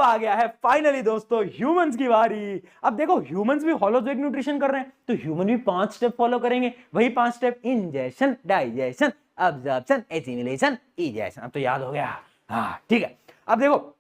आ गया है फाइनली दोस्तों ह्यूमंस की बारी। अब देखो ह्यूमंस भी होलोजोइक न्यूट्रिशन कर रहे हैं, तो ह्यूमन भी 5 स्टेप फॉलो करेंगे। वही 5 step, injection, digestion, absorption, assimilation, ejection. अब तो याद हो गया। हाँ ठीक है। अब देखो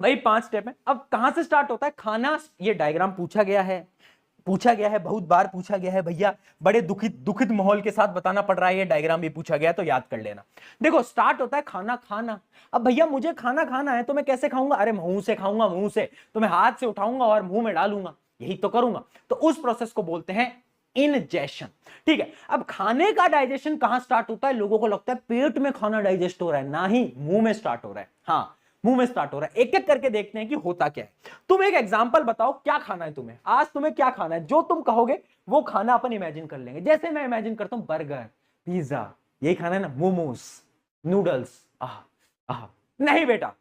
वही 5 स्टेप है। अब कहां से स्टार्ट होता है खाना? ये डायग्राम पूछा गया है बहुत बार पूछा गया है भैया, बड़े दुखित माहौल के साथ बताना पड़ रहा है। ये डायग्राम भी पूछा गया तो याद कर लेना। देखो स्टार्ट होता है खाना खाना। अब भैया मुझे खाना खाना है तो मैं कैसे खाऊंगा? अरे मुंह से खाऊंगा, मुंह से तो मैं हाथ से उठाऊंगा और मुंह में डालूंगा, यही तो करूंगा। तो उस प्रोसेस को बोलते हैं इनजेशन। ठीक है। अब खाने का डाइजेशन कहां स्टार्ट होता है? लोगों को लगता है पेट में खाना डाइजेस्ट हो रहा है, ना ही मुंह में स्टार्ट हो रहा है। हाँ मुंह में स्टार्ट हो रहा है। एक एक करके देखते हैं कि होता क्या है। तुम एक एग्जांपल बताओ, क्या खाना है तुम्हें? आज तुम्हें क्या खाना है? जो तुम कहोगे वो खाना अपन इमेजिन कर लेंगे। जैसे मैं इमेजिन करता हूं बर्गर, पिज्जा, यही खाना है ना, मोमोस, नूडल्स। आह नहीं बेटा,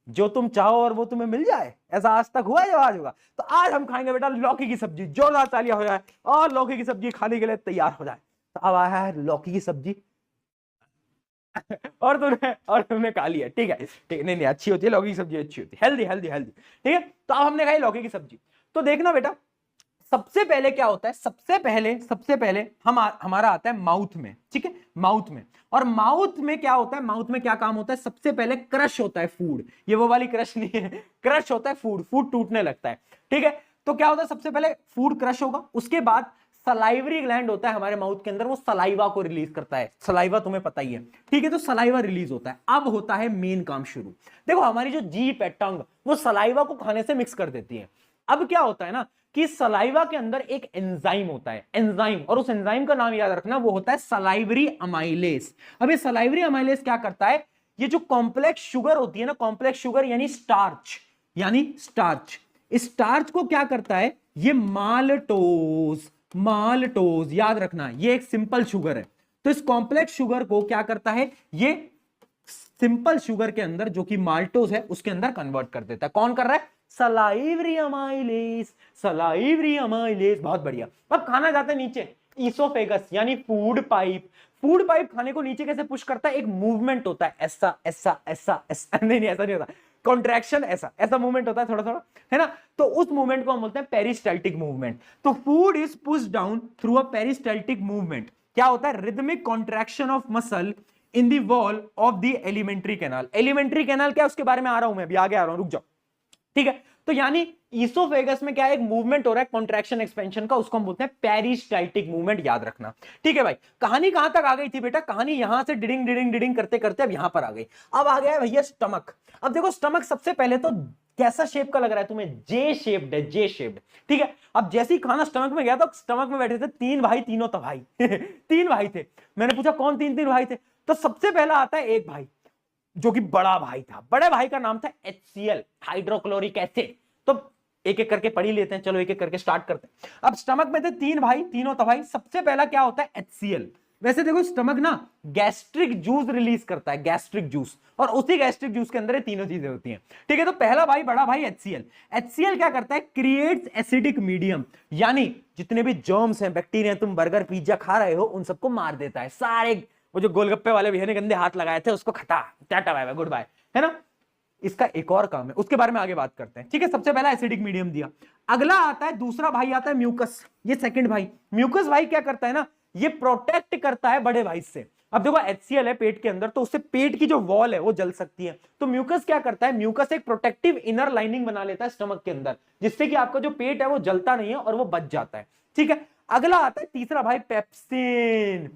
जो तुम चाहो और वो तुम्हें मिल जाए, ऐसा आज तक हुआ या आज होगा? तो आज हम खाएंगे बेटा लौकी की सब्जी। जोरदार तालियां हो जाए और लौकी की सब्जी खाने के लिए तैयार हो जाए। तो अब आया है लौकी की सब्जी और तुमने खा लिया। ठीक है ठीक, नहीं अच्छी होती है लौकी की सब्जी, अच्छी होती है, हेल्दी हेल्दी हेल्दी। ठीक है। तो अब हमने खाई लौकी की सब्जी। तो देखना बेटा, सबसे पहले क्या होता है? सबसे पहले हमारा आता है माउथ में। ठीक है, माउथ में। और माउथ में क्या होता है? माउथ में क्या काम होता है? सबसे पहले क्रश होता है फूड। ये वो वाली क्रश नहीं है, क्रश होता है फूड टूटने लगता है। ठीक है। तो क्या होता है? सबसे पहले फूड क्रश होगा, उसके बाद सलाइवरी ग्लैंड होता है हमारे माउथ के अंदर, वो सलाइवा को रिलीज करता है। सलाइवा तुम्हें पता ही है। ठीक है। तो सलाइवा रिलीज होता है। अब होता है मेन काम शुरू। देखो हमारी जो जीभ है, टंग, वो सलाइवा को खाने से मिक्स कर देती है। अब क्या होता है ना कि सलाइवा के अंदर एक एंजाइम होता है, एंजाइम, और उस एंजाइम का नाम याद रखना, वो होता है सलाइवरी अमाइलेज। अब ये सलाइवरी अमाइलेज क्या करता है? ये जो कॉम्प्लेक्स शुगर होती है ना, कॉम्प्लेक्स शुगर यानी स्टार्च, स्टार्च को क्या करता है? ये माल्टोज याद रखना, ये एक सिंपल शुगर है। तो इस कॉम्प्लेक्स शुगर को क्या करता है? ये सिंपल शुगर के अंदर, जो कि माल्टोज है, उसके अंदर कन्वर्ट कर देता है। कौन कर रहा है? Salivary amylase. बहुत बढ़िया। अब खाना जाता है नीचे, ईसोफेगस यानी फूड पाइप। फूड पाइप खाने को नीचे कैसे पुश करता है? एक मूवमेंट होता है, ऐसा ऐसा ऐसा ऐसा, नहीं ऐसा नहीं होता, कॉन्ट्रैक्शन, ऐसा मूवमेंट होता है थोड़ा थोड़ा, है ना? तो उस मूवमेंट को हम बोलते हैं पेरिस्टाल्टिक मूवमेंट। तो food is push down through a peristaltic movement. क्या होता है? Rhythmic contraction of muscle in the wall of the alimentary canal. Alimentary canal क्या है? उसके बारे में आ रहा हूं मैं, अभी आगे आ रहा हूं, रुक जाओ। ठीक है। तो यानी ईसोफेगस में क्या है? एक मूवमेंट हो रहा है कॉन्ट्रैक्शन एक्सपेंशन का, उसको हम बोलते हैं पेरिस्टाल्टिक मूवमेंट, याद रखना। ठीक है भाई। कहानी कहां तक आ गई थी बेटा? कहानी यहां से डिडिंग डिडिंग डिडिंग करते करते अब यहां पर आ गई। अब आ गया है भैया स्टमक। अब देखो स्टमक सबसे पहले तो कैसा शेप का लग रहा है तुम्हें? जे शेप्ड है, जे शेप्ड। ठीक है। अब जैसे ही खाना स्टमक में गया तो स्टमक में बैठे थे 3 भाई, तीनों तबाही 3 भाई थे। मैंने पूछा कौन 3 भाई थे? तो सबसे पहला आता है एक भाई जो कि बड़ा भाई था। बड़े भाई का नाम था HCl, हाइड्रोक्लोरिक एसिड। तो एक एक करके पढ़ ही लेते हैं, चलो एक एक करके स्टार्ट करते हैं। अब स्टमक में थे 3 भाई, तीनों तबाही। सबसे पहला क्या होता है? HCl। वैसे देखो स्टमक ना गैस्ट्रिक जूस रिलीज करता है, गैस्ट्रिक जूस, और उसी गैस्ट्रिक जूस के अंदर ये तीनों चीजें होती हैं। ठीक है। तो पहला भाई, बड़ा भाई HCl। HCl क्या करता है? क्रिएट्स एसिडिक मीडियम, यानी जितने भी जर्म्स हैं, बैक्टीरिया, तुम बर्गर पिज्जा खा रहे हो, उन सबको मार देता है सारे। वो जो गोलगप्पे वाले भैया ने गंदे हाथ लगाए थे, उसको खटा, टाटा बाय बाय गुड बाय, है ना? इसका एक और काम है, उसके बारे में आगे बात करते हैं। ठीक है। सबसे पहला एसिडिक मीडियम दिया। अगला आता है, दूसरा भाई आता है म्यूकस। ये सेकंड भाई। म्यूकस भाई क्या करता है ना? ये प्रोटेक्ट करता है बड़े भाई से। अब देखो HCl है पेट के अंदर, तो उससे पेट की जो वॉल है वो जल सकती है। तो म्यूकस क्या करता है? म्यूकस एक प्रोटेक्टिव इनर लाइनिंग बना लेता है स्टमक के अंदर, जिससे कि आपका जो पेट है वो जलता नहीं है और वो बच जाता है। ठीक है। अगला आता है तीसरा भाई, पेप्सिन।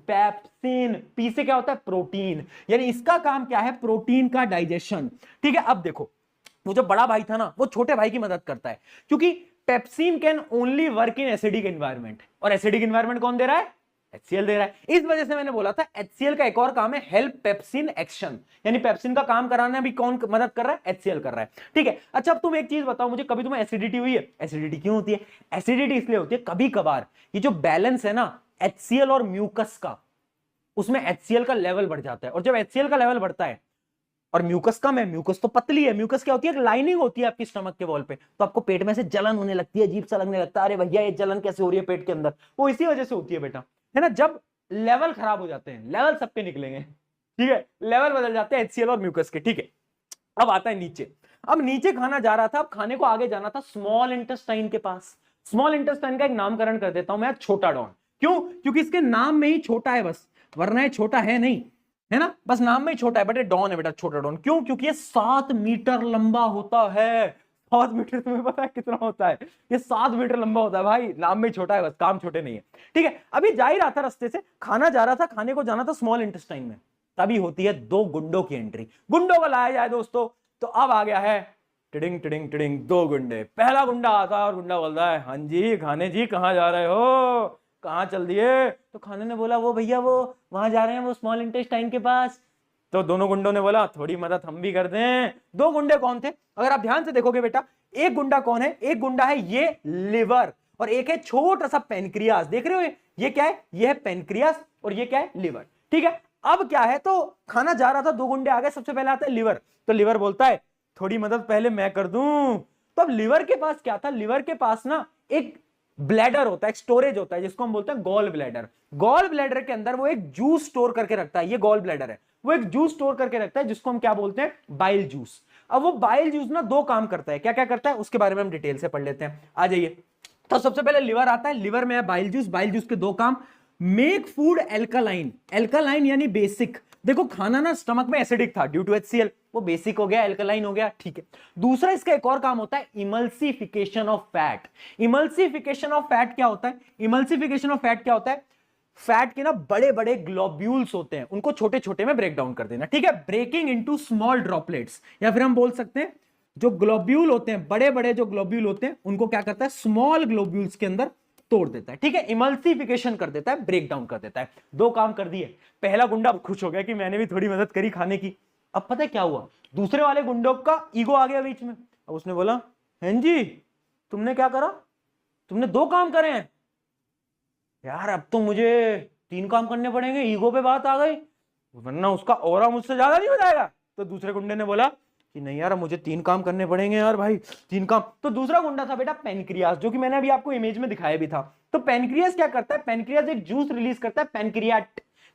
पी से क्या होता है? प्रोटीन। यानी इसका काम क्या है? प्रोटीन का डाइजेशन। ठीक है। अब देखो वो जो बड़ा भाई था ना, वो छोटे भाई की मदद करता है, क्योंकि pepsin can only work in acidic environment. और एसिडिक एनवायरमेंट कौन दे रहा है? HCl दे रहा है। इस वजह से मैंने बोला था HCl का एक और काम है हेल्प पेप्सिन एक्शन, यानी पेप्सिन का काम कराने भी कौन मदद कर रहा है? HCl कर रहा है। ठीक है। अच्छा अब तुम एक चीज बताओ मुझे, कभी तुम्हें एसिडिटी हुई है? एसिडिटी क्यों होती है? एसिडिटी इसलिए होती है कभी कभार ये जो बैलेंस है ना HCl और म्यूकस का, उसमें HCl का लेवल बढ़ जाता है। और जब HCl का लेवल बढ़ता है और म्यूकस कम है, म्यूकस तो पतली है, म्यूकस क्या होती है? एक लाइनिंग होती है आपकी स्टमक के वॉल पे, तो आपको पेट में से जलन होने लगती है, अजीब सा लगने लगता है, अरे भैया ये जलन कैसे हो रही है पेट के अंदर? वो इसी वजह से होती है बेटा, है ना? जब लेवल खराब हो जाते हैं, लेवल सबके निकलेंगे, ठीक है, लेवल बदल जाते हैं HCl और म्यूकस के। ठीक है। अब आता है नीचे। अब नीचे खाना जा रहा था, अब खाने को आगे जाना था स्मॉल इंटेस्टाइन के पास। स्मॉल इंटेस्टाइन का एक नामकरण कर देता हूं मैं, छोटा डॉन। क्यों? क्योंकि इसके नाम में ही छोटा है बस, वरना ये छोटा है नहीं, है ना, बस नाम में ही छोटा है, बट ये डॉन है बेटा, छोटा डॉन। क्यों? क्योंकि ये 7 मीटर लंबा होता है। 7 मीटर तुम्हें पता है कितना होता है? ये 7 मीटर लंबा होता है भाई, नाम में छोटा है बस, काम छोटे नहीं है। ठीक है, अभी जा ही रहा था रास्ते से, खाना जा रहा था, खाने को जाना था स्मॉल इंटेस्टाइन में, तभी होती है 2 गुंडों की एंट्री। गुंडों को लाया जाए दोस्तों, तो अब आ गया है टिडिंग टिडिंग टिडिंग 2 गुंडे। पहला गुंडा आता है और गुंडा बोलता है, हाँ जी खाने जी, कहाँ जा रहे हो, कहाँ चल दिए? तो खाने ने बोला, वो भैया वो वहां जा रहे हैं, वो स्मॉल इंटेस्टाइन के पास। तो दोनों गुंडों ने बोला, थोड़ी मदद हम भी कर दें। 2 गुंडे कौन थे? अगर आप ध्यान से देखोगे बेटा, एक गुंडा कौन है? एक गुंडा है ये लिवर, और एक है छोटा सा पेनक्रियास। देख रहे हो ये क्या है? ये है पेनक्रियास, और ये क्या है? लिवर। ठीक है, अब क्या है, तो खाना जा रहा था, 2 गुंडे आ गए, सबसे पहले आता है लिवर। तो लिवर बोलता है, थोड़ी मदद पहले मैं कर दूं। तो अब लिवर के पास क्या था? लिवर के पास ना एक ब्लैडर होता है, एक स्टोरेज होता है, जिसको हम बोलते हैं गॉल ब्लैडर। गॉल ब्लैडर के अंदर वो एक जूस स्टोर करके रखता है, ये गॉल ब्लैडर है, वो एक जूस स्टोर करके रखता है, जिसको हम क्या बोलते हैं? Bile juice. अब वो बाइल जूस ना 2 काम करता है। क्या क्या करता है उसके बारे में हम डिटेल से पढ़ लेते हैं, आ जाइए। तो सबसे पहले लिवर आता है, लिवर में है बाइल जूस। बाइल जूस के 2 काम, मेक फूड एल्कालाइन। एल्कालाइन यानी बेसिक। देखो खाना ना स्टमक में एसिडिक था ड्यू टू HCl, वो बेसिक हो गया, एल्कालाइन हो गया, ठीक है। दूसरा इसका एक और काम होता है, emulsification of fat. Emulsification of fat क्या होता है? इमल्सिफिकेशन ऑफ फैट क्या होता है? फैट के ना बड़े बड़े ग्लोब्यूल्स होते हैं, उनको छोटे छोटे में ब्रेक डाउन कर देना। ठीक है, ब्रेकिंग इनटू स्मॉल ड्रॉपलेट्स, या फिर हम बोल सकते हैं जो ग्लोब्यूल होते हैं, बड़े बड़े जो ग्लोब्यूल होते हैं, उनको क्या करता है? स्मॉल ग्लोब्यूल्स के अंदर तोड़ देता है। ठीक है, इमल्सिफिकेशन कर देता है, ब्रेक डाउन कर देता है। 2 काम कर दिए। पहला गुंडा खुश हो गया कि मैंने भी थोड़ी मदद करी खाने की। अब पता है क्या हुआ? दूसरे वाले गुंडों का ईगो आ गया बीच में। अब उसने बोला, हैं जी तुमने क्या करा? तुमने 2 काम करे हैं यार, अब तो मुझे 3 काम करने पड़ेंगे, ईगो पे बात आ गई, वरना उसका ऑरा मुझसे ज्यादा नहीं हो जाएगा। तो दूसरे गुंडे ने बोला कि नहीं यार, मुझे 3 काम करने पड़ेंगे यार भाई, 3 काम। तो दूसरा गुंडा था बेटा पेनक्रियास, जो कि मैंने अभी आपको इमेज में दिखाया भी था। तो पेनक्रियास क्या करता है? पेनक्रियास एक जूस रिलीज करता है,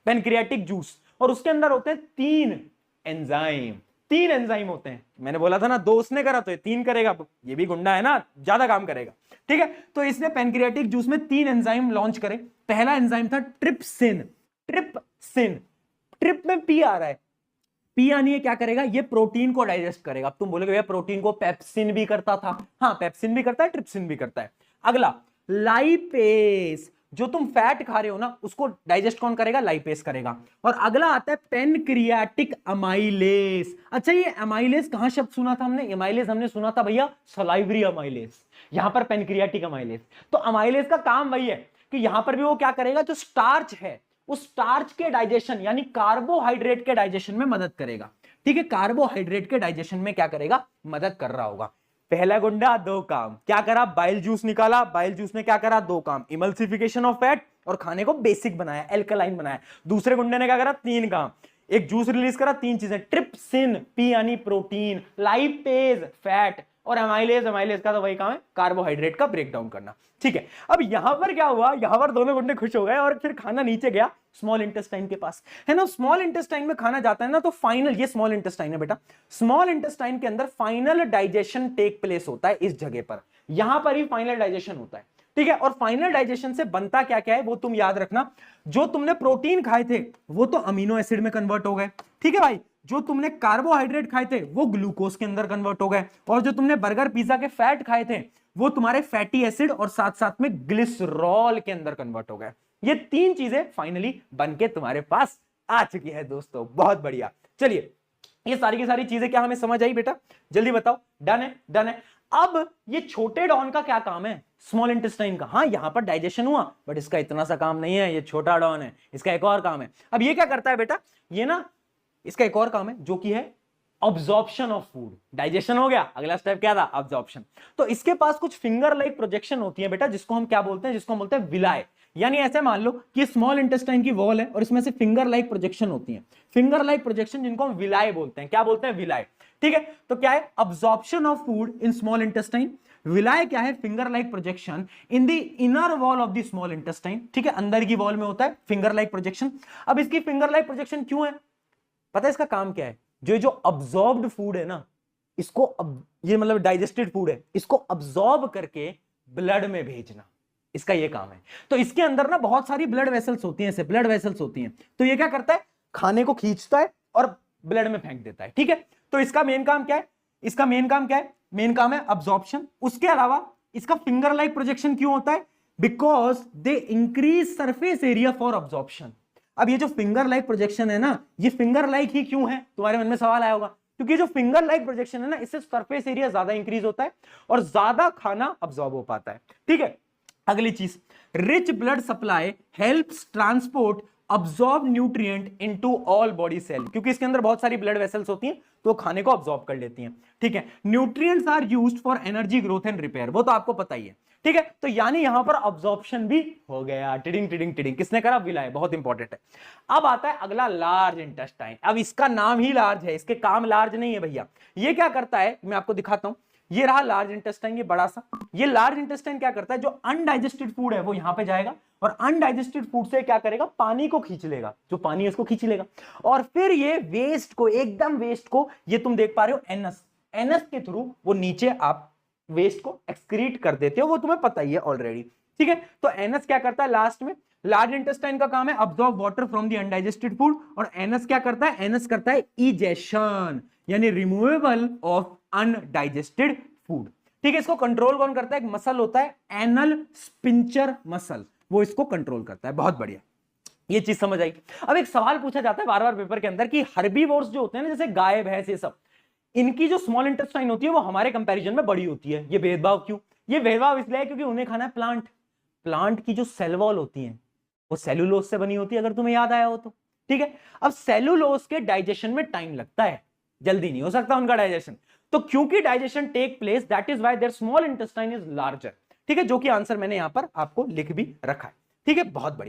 पेनक्रियाटिक जूस, और उसके अंदर होते हैं 3 एंजाइम। 3 एंजाइम होते हैं। मैंने बोला था ना 2 उसने करा तो ये 3 करेगा, ये भी गुंडा है ना, ज्यादा काम करेगा। ठीक है, तो इसने पेनक्रियाटिक जूस में 3 एंजाइम लॉन्च करे। पहला एंजाइम था ट्रिप्सिन। ट्रिप्सिन, ट्रिप में पी आ रहा है, पी यानी ये क्या करेगा? ये प्रोटीन को डाइजेस्ट करेगा। अब तुम बोलोगे भैया प्रोटीन को पेप्सिन भी करता था। हाँ, पेप्सिन भी करता है, ट्रिप्सिन भी करता है। अगला लाइपेस, जो तुम फैट खा रहे हो ना, उसको डाइजेस्ट कौन करेगा? लाइपेस करेगा। और अगला आता है पेनक्रियाटिक अमाइलेस। अच्छा, ये अमाइलेस कहां शब्द सुना था हमने? अमाइलेस हमने सुना था भैया सलाइवरी अमाइलेस, यहां पर पेनक्रियाटिक अमाइलेस। तो अमाइलेस का काम वही है कि यहां पर भी वो क्या करेगा? जो स्टार्च है, उस स्टार्च के डाइजेशन यानी कार्बोहाइड्रेट के डाइजेशन में मदद करेगा। ठीक है, कार्बोहाइड्रेट के डाइजेशन में क्या करेगा? मदद कर रहा होगा। पहला गुंडा 2 काम क्या करा? बाइल जूस निकाला। बाइल जूस ने क्या करा? 2 काम, इमल्सिफिकेशन ऑफ फैट और खाने को बेसिक बनाया, एल्कलाइन बनाया। दूसरे गुंडे ने क्या करा? 3 काम, एक जूस रिलीज करा, 3 चीजें, ट्रिप्सिन पी यानी प्रोटीन, लाइपेज फैट, और अमाइलेज, अमाइलेज का तो वही काम है, कार्बोहाइड्रेट का ब्रेकडाउन करना। ठीक है, अब यहां पर क्या हुआ? यहां पर दोनों गुंडे खुश हो गए और फिर खाना नीचे गया स्मॉल इंटेस्टाइन के पास, है ना। स्मॉल इंटेस्टाइन में खाना जाता है ना, तो फाइनल, ये स्मॉल इंटेस्टाइन है बेटा, स्मॉल इंटेस्टाइन के अंदर फाइनल डाइजेशन टेक प्लेस होता है इस जगह पर, यहां पर ही फाइनल डाइजेशन होता है। ठीक है, और फाइनल डाइजेशन से बनता क्या क्या है वो तुम याद रखना। जो तुमने प्रोटीन खाए थे वो तो अमीनो एसिड में कन्वर्ट हो गए, ठीक है भाई। जो तुमने कार्बोहाइड्रेट खाए थे वो ग्लूकोज के अंदर कन्वर्ट हो गए, और जो तुमने बर्गर पिज्जा के फैट खाए थे वो तुम्हारे फैटी एसिड और साथ साथ में ग्लिसरॉल के अंदर कन्वर्ट हो गए। ये 3 चीजें फाइनली बनके तुम्हारे पास आ चुकी है दोस्तों, बहुत बढ़िया। चलिए, ये सारी की सारी चीजें क्या हमें समझ आई बेटा? जल्दी बताओ। डन है? डन है। अब ये छोटे डॉन का क्या काम है? स्मॉल इंटेस्टाइन का। हाँ, यहां पर डाइजेशन हुआ, बट इसका इतना सा काम नहीं है, ये छोटा डॉन है, इसका एक और काम है। अब ये क्या करता है बेटा? ये ना, इसका एक और काम है जो कि है अब्जॉर्प्शन ऑफ फूड। डाइजेशन हो गया, अगला स्टेप क्या था? अब्जॉर्प्शन। तो इसके पास कुछ फिंगर लाइक प्रोजेक्शन होती है बेटा, जिसको हम क्या बोलते हैं? जिसको हम बोलते हैं विलाय। यानी ऐसे मान लो कि स्मॉल इंटेस्टाइन की वॉल है और इसमें से फिंगर लाइक प्रोजेक्शन होती है, फिंगर लाइक प्रोजेक्शन, जिनको हम विलाय बोलते हैं। क्या बोलते हैं? विलाय। ठीक है, तो क्या है? Absorption of food in small intestine. Villi क्या है? Finger like projection in the inner wall of the small intestine. ठीक है, अंदर की वॉल में होता है फिंगर लाइक प्रोजेक्शन। अब इसकी फिंगर लाइक प्रोजेक्शन क्यों है? पता है इसका काम क्या है? जो अब्जॉर्ब्ड फूड है ना, इसको ये मतलब डाइजेस्टेड फूड है, इसको अब्सॉर्ब करके ब्लड में भेजना, इसका ये काम है। तो इसके अंदर ना बहुत सारी ब्लड वेसल्स होती हैं, ऐसे ब्लड वेसल्स होती हैं, तो ये क्या करता है, खाने को खींचता है और ब्लड में फेंक देता है, ठीक है। तो इसका मेन काम क्या है, इसका मेन काम क्या है, मेन काम है अब्सॉर्प्शन। उसके अलावा इसका फिंगर लाइक प्रोजेक्शन क्यों होता है, because they increase surface area for absorption. अब ये जो फिंगर लाइक प्रोजेक्शन है ना, ये फिंगर लाइक ही क्यों है, तुम्हारे मन में सवाल आया होगा, क्योंकि जो फिंगर लाइक प्रोजेक्शन है ना, इससे सरफेस एरिया ज्यादा इंक्रीज होता है और ज्यादा खाना अब्सॉर्ब हो पाता है, ठीक है। अगली चीज, rich blood supply helps transport absorb nutrient into all body cell, क्योंकि इसके अंदर बहुत सारी ब्लड वेसल्स होती हैं तो खाने को अब्सॉर्ब कर लेती हैं, ठीक है। Nutrients are used for energy growth and repair, वो तो आपको पता ही है, ठीक है। तो यानी यहां पर अब्सॉर्प्शन भी हो गया, टिडिंग टिडिंग टिडिंग, किसने करा, विलाय, बहुत इंपॉर्टेंट है। अब आता है अगला लार्ज इंटेस्टाइन। अब इसका नाम ही लार्ज है, इसके काम लार्ज नहीं है भैया। ये क्या करता है, मैं आपको दिखाता हूं, ये रहा लार्ज इंटेस्टाइन, ये बड़ा सा। ये लार्ज इंटेस्टाइन क्या करता है, जो अनडाइजेस्टेड फूड है वो यहां पे जाएगा और अनडाइजेस्टेड फूड से क्या करेगा, पानी को खींच लेगा, जो पानी है उसको खींच लेगा और फिर ये वेस्ट को, एकदम वेस्ट को, ये तुम देख पा रहे हो एनस, एनस के थ्रू वो नीचे आप वेस्ट को एक्सक्रीट कर देते हो, वो तुम्हें पता ही है ऑलरेडी, ठीक है। तो एनस क्या करता है लास्ट में, लार्ज इंटेस्टाइन का काम है absorb water from the undigested food, और एनस क्या करता है, एनस करता है इजेशन, यानी रिमूवेबल ऑफ अनडाइजेस्टेड फूड, ठीक है। इसको कंट्रोल कौन करता है, एक मसल होता है एनल स्पिंचर मसल, वो इसको कंट्रोल करता है। बहुत बढ़िया, ये चीज समझ आई। अब एक सवाल पूछा जाता है बार बार पेपर के अंदर कि हर्बीवोर्स जो होते हैं ना, जैसे गाय भैंस ये सब, इनकी जो स्मॉल इंटेस्टाइन होती है वो हमारे कंपैरिजन में बड़ी होती है। ये भेदभाव क्यों, ये भेदभाव इसलिए है क्योंकि उन्हें खाना है प्लांट, प्लांट की जो सेल वॉल होती है वो सेलुलोज से बनी होती है, अगर तुम्हें याद आया हो तो, ठीक है। अब सेलुलोज के डाइजेशन में टाइम लगता है, जल्दी नहीं हो सकता उनका डाइजेशन, तो क्योंकि digestion take place, that is why there small intestine is larger, ठीक है, जो कि आंसर मैंने यहां पर आपको लिख भी रखा है, ठीक है। बहुत बढ़िया।